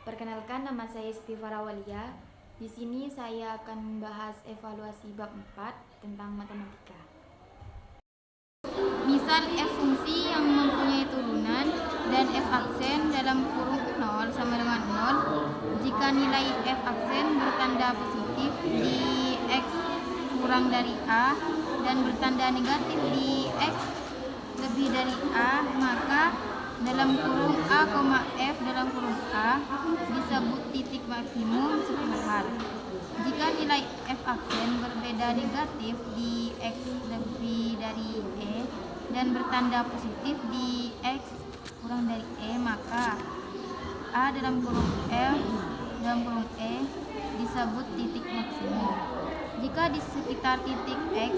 Perkenalkan, nama saya Siti Farawalia. Di sini saya akan membahas evaluasi bab 4 tentang matematika. Misal f fungsi yang mempunyai turunan dan f aksen dalam kurung 0 sama dengan 0 jika nilai f aksen bertanda positif di x kurang dari a dan bertanda negatif di x lebih dari a, maka dalam kurung a, f dalam kurung a disebut titik maksimum sepuluhan. Jika nilai f aksen berbeda negatif di x lebih dari e dan bertanda positif di x kurang dari e, maka a dalam kurung f dalam kurung e disebut titik maksimum. Jika di sekitar titik x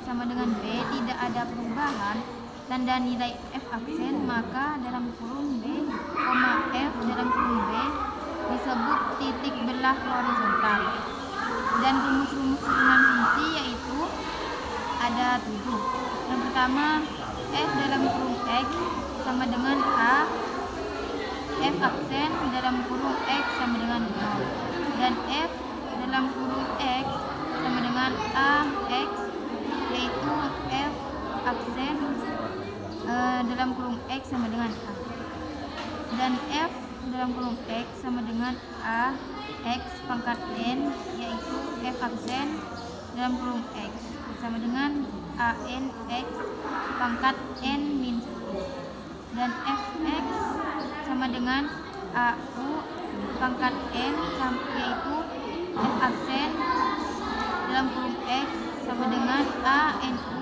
sama dengan b tidak ada perubahan tanda nilai f aksen, maka dalam kurung b, f dalam kurung b disebut titik belah horizontal. Dan rumus-rumus turunan fungsi yaitu ada 7. Yang pertama, f dalam kurung x sama dengan a, f aksen dalam kurung x sama dengan 0, dan f dalam kurung x sama dengan a x, yaitu f aksen dalam kurung x sama dengan a, dan f dalam kurung x sama dengan a x pangkat n, yaitu f aksen dalam kurung x sama dengan a n x pangkat n min 1, dan f x sama dengan a u pangkat n, yaitu f aksen dalam kurung x sama dengan a n u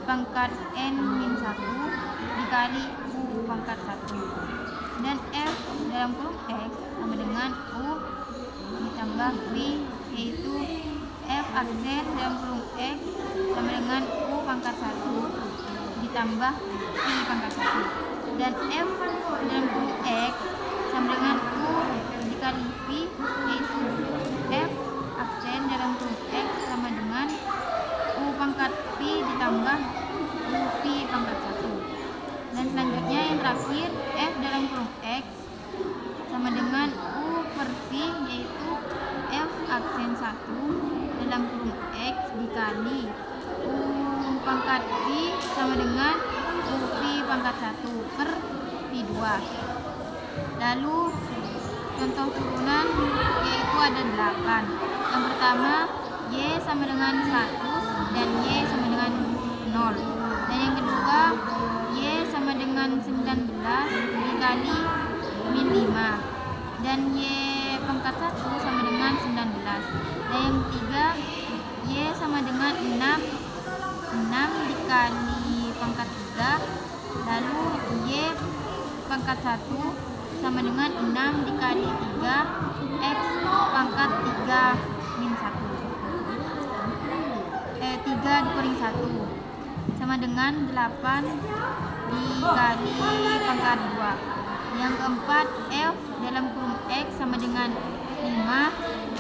pangkat n min 1 dikali u pangkat 1, dan f dalam kurung x sama dengan u ditambah v, yaitu f aksen dalam kurung x sama dengan u pangkat 1 ditambah v pangkat 1, dan f dalam kurung x sama dengan u dikali v, yaitu f aksen dalam kurung x sama dengan u pangkat v ditambah u v pangkat 1. Dan selanjutnya yang terakhir, f dalam kurung x sama dengan u per v, yaitu f aksen 1 dalam kurung x dikali u pangkat v sama dengan u v pangkat 1 per v2. Lalu contoh turunan yaitu ada 8. Yang pertama, y sama dengan 100 dan y sama dengan 0. Dan yang kedua, y sama dengan 19 dikali min 5, dan y pangkat 1 sama dengan 19. Dan yang ketiga, y sama dengan 6 dikali pangkat 3, lalu y pangkat 1 sama dengan 6 dikali 3 x pangkat 3 min 1. 3 dikurangi 1 sama dengan 8 dikali pangkat 2. Yang keempat, f dalam kurung x sama dengan 5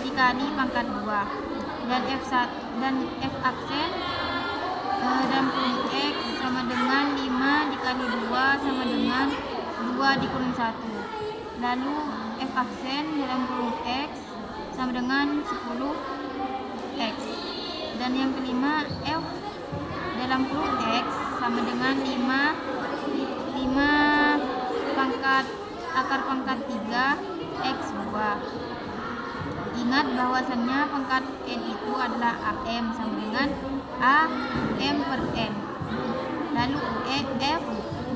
dikali pangkat 2, dan f aksen dalam kurung x sama dengan 5 dikali 2 sama dengan 2 dikurangi 1. Lalu f aksen dalam kurung x sama dengan 10x. Dan yang kelima, f dalam kurung x sama dengan 5 pangkat akar pangkat 3 x 2. Ingat bahwasannya pangkat n itu adalah am sama dengan a m per n. Lalu f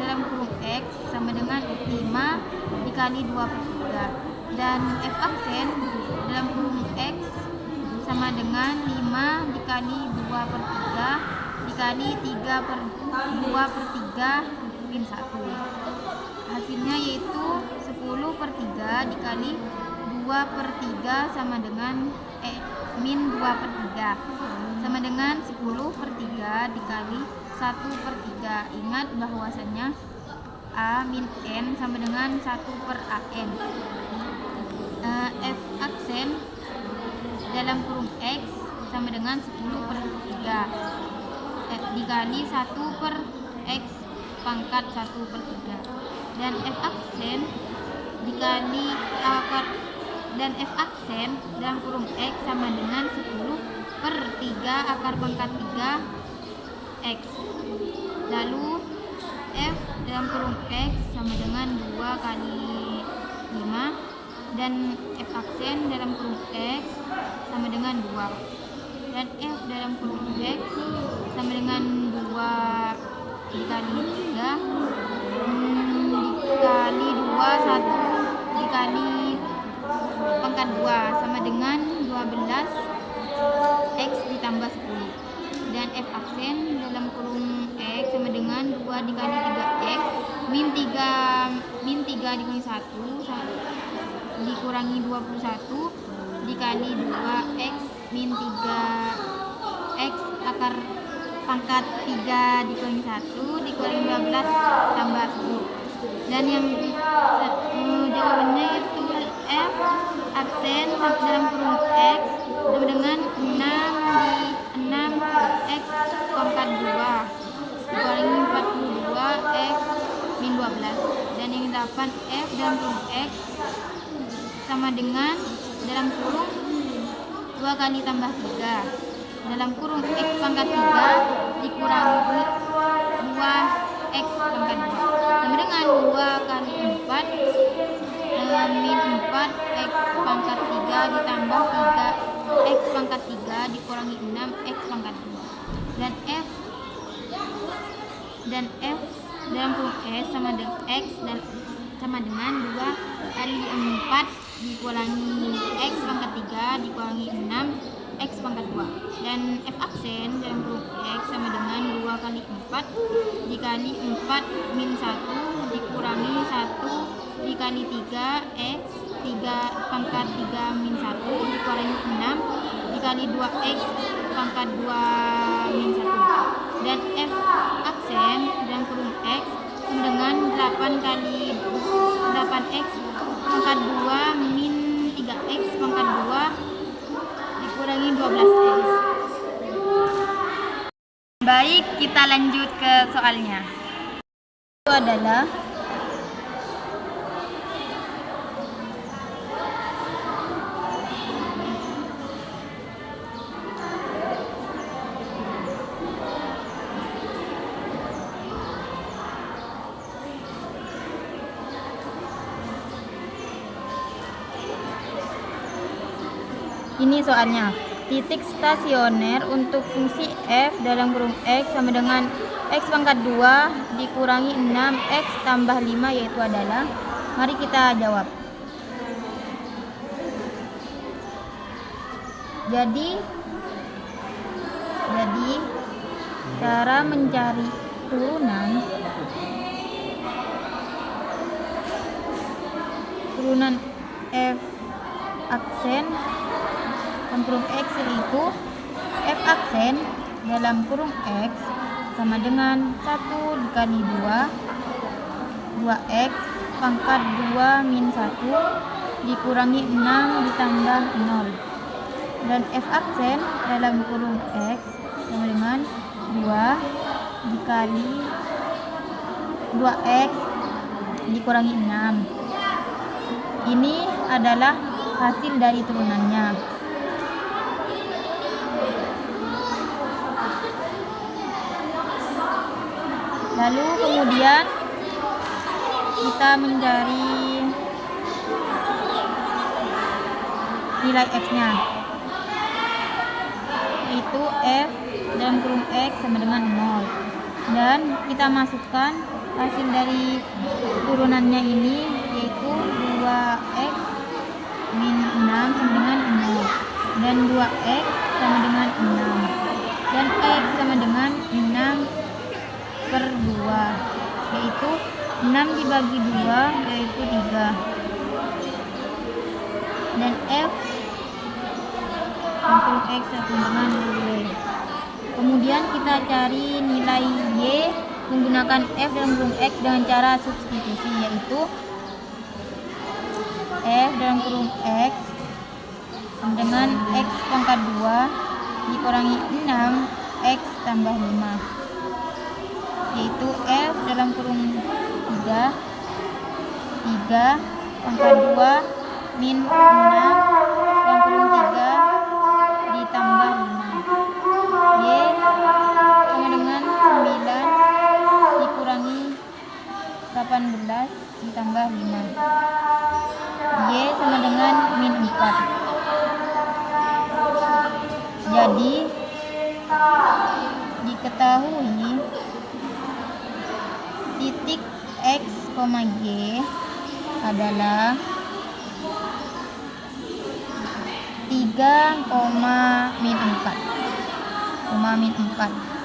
dalam kurung x sama dengan 5 dikali 2 per 3, dan f aksen dalam kurung x sama dengan 5 dikali 2 per 3 dikali 3 per 2 per 3 min 1. Hasilnya yaitu 10 per 3 dikali 2 per 3 sama dengan min 2 per 3 sama dengan 10 per 3 dikali 1 per 3. Ingat bahwasannya a min n sama dengan 1 per an. F aksen dalam kurung x sama dengan 10 per 3 dikali 1 per x pangkat 1 per 3, dan f aksen dikali akar dan f aksen dalam kurung x sama dengan 10 per 3 akar pangkat 3 x. Lalu f dalam kurung x sama dengan 2 kali 5 dan f aksen dalam kurung x sama dengan 2 dan f dalam kurung x sama dengan 2 dikali 3 dikali 2 1 dikali pangkat 2 sama dengan 12 x ditambah 10 dan f aksen dalam kurung x sama dengan 2 dikali 3x min 3 dikurangi 1 dikurangi 21 dikali 2x min 3x akar pangkat 3 dikurangi 1 dikurangi 12 tambah 10 dan yang jawabannya itu f aksen dalam kurung x sama dengan 6 x pangkat 2 dikurangi 42 x min 12 dan yang 8 f dalam kurung x sama dengan dalam kurung 2 kali tambah 3 dalam kurung x pangkat 3 dikurangi 2 x pangkat 2 sama dengan 2 kali 4 min 4 x pangkat 3 ditambah 3 x pangkat 3 dikurangi 6 x pangkat 2 dan f dalam kurung s sama dengan x dan sama dengan 2 kali 4 dikurangi x pangkat 3 dikurangi 6 x pangkat 2 dan f aksen dalam kurung x sama dengan 2 kali 4 dikali 4 min 1 dikurangi 1 dikali 3 x 3 pangkat 3 min 1 dikurangi 6 dikali 2x pangkat 2 min 1 dan f aksen dalam kurung x sama dengan 8 kali 8x pangkat 2 min 3x pangkat 2 dikurangi 12x. Baik, kita lanjut ke soalnya. Itu adalah ini soalnya. Titik stasioner untuk fungsi f dalam kurung x sama dengan x pangkat 2 dikurangi 6x tambah 5 yaitu adalah, mari kita jawab. Jadi cara mencari turunan f aksen dalam kurung x yaitu f aksen dalam kurung x sama dengan 1 dikali 2x pangkat 2 min 1 dikurangi 6 ditambah 0 dan f aksen dalam kurung x sama dengan 2 dikali 2x dikurangi 6. Ini adalah hasil dari turunannya. Lalu kemudian kita mencari nilai x-nya, yaitu f dalam kurung x sama dengan 0 dan kita masukkan hasil dari turunannya ini yaitu 2x min 6 sama dengan 0 dan 2x sama dengan 6 dan x sama dengan 6 per 2 yaitu 6 dibagi 2 yaitu 3 dan f untuk x sama dengan y. Kemudian kita cari nilai y menggunakan f dalam kurung x dengan cara substitusi, yaitu f dalam kurung x sama dengan x pangkat 2 dikurangi 6 x tambah 5 yaitu f dalam kurung 3 Pangkat 2 min 6 yang kurung 3 ditambah 5. Y sama dengan 9 dikurangi 18 ditambah 5. Y sama dengan min 4. Jadi diketahui titik X, Y adalah 3, min 4.